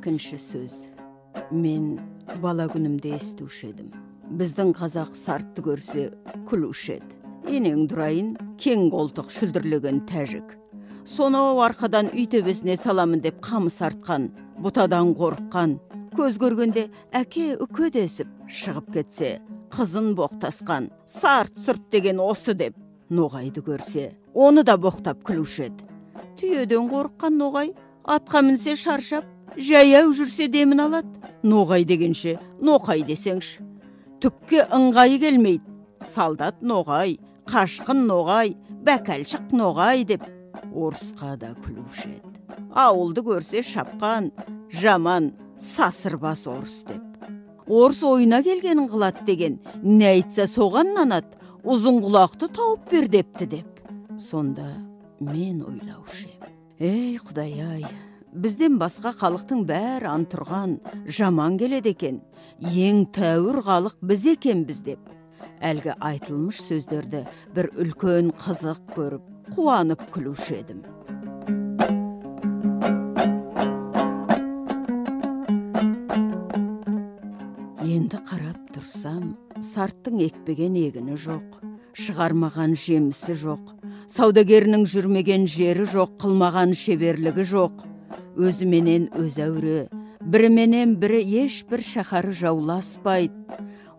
Екінші сөз. Мен бала күнімде естуші едім. Біздің қазақ сартты көрсе күлуші еді. Енең дұрайын, кең қолтық шүлдірлеген тәжік. Сонау арқадан үй төбесіне саламын деп қамыс артқан, бұтадан қорыққан. Көз көргенде әке үкі десіп шығып кетсе, қызын боқтасқан, сарт-сұрт деген осы деп. Ноғайды көрсе, оны да боқтап күлуші еді. Түйеден қорыққан ноғай, атқа мінсе шаршап, жаяу жүрсе демін алады. Ноғай дегенше, ноқай десеңші. Түкке ыңғай келмейді. Салдат ноғай, қашқын ноғай, бәкәлшік ноғай деп орысқа да күлуші еді. Ауылды көрсе шапқан, жаман, сасырбас орыс деп. Орыс ойына келгенін қылады деген, не айтса соған нанады, ұзын құлақты тауып бер депті деп. Сонда мен ойлаушы ем. Ей Құдай-ай, бізден басқа халықтың бәрі антұрған, жаман келеді екен. Ең тәуір халық біз екенбіз деп. Әлгі айтылмыш сөздерді бір үлкен қызық көріп, қуанып күлуші едім. Енді қарап тұрсам, сарттың екпеген егіні жоқ, шығармаған жемісі жоқ, саудагерінің жүрмеген жері жоқ, қылмаған шеберлігі жоқ. Өзіменен өз әуре, біріменен бірі ешбір шаһары жауласпайды.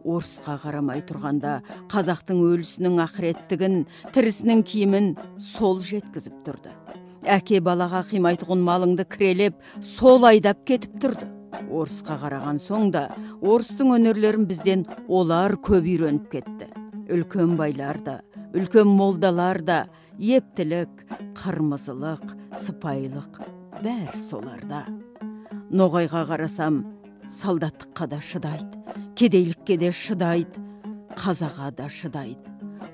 Орысқа қарамай тұрғанда қазақтың өлісінің ақыреттігін, тірісінің киімін сол жеткізіп тұрды. Әке балаға қимайтұғын малыңды кірелеп, сол айдап кетіп тұрды. Орысқа қараған соң да, орыстың өнерлерін бізден олар көп үйреніп кетті. Үлкен байлар да, үлкен молдалар да, ептілік, қырмызылық, сыпайылық бәр соларда. Ноғайға қарасам, солдаттыққа да шыдайды, кедейлікке де шыдайды, қазаға да шыдайды.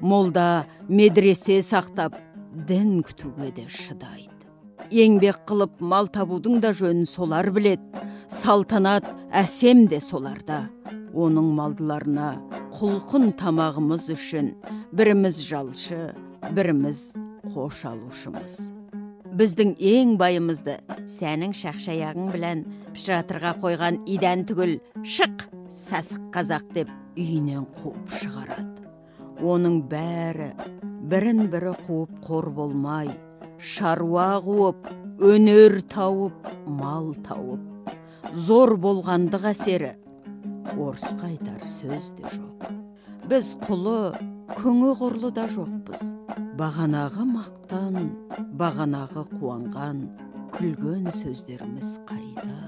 Молда медресе сақтап, дін күтуге де шыдайды. Еңбек қылып мал табудың да жөнін солар біледі, салтанат әсем де соларда. Оның малдыларына құлқын тамағымыз үшін біріміз жалшы, біріміз қош алушымыз. Біздің ең байымызды сәнің шақшаяғың білән пішіратырға қойған идан түгіл шық сасық қазақ деп үйінен қуып шығарады. Оның бәрі бірін-бірі қуып қор болмай, шаруа қуып, өнер тауып, мал тауып, зор болғандық әсері. Орысқа айтар сөз де жоқ. Біз құлы, күңі құрлы да жоқпыз. Бағанағы мақтан, бағанағы қуанған, күлген сөздеріміз қайда?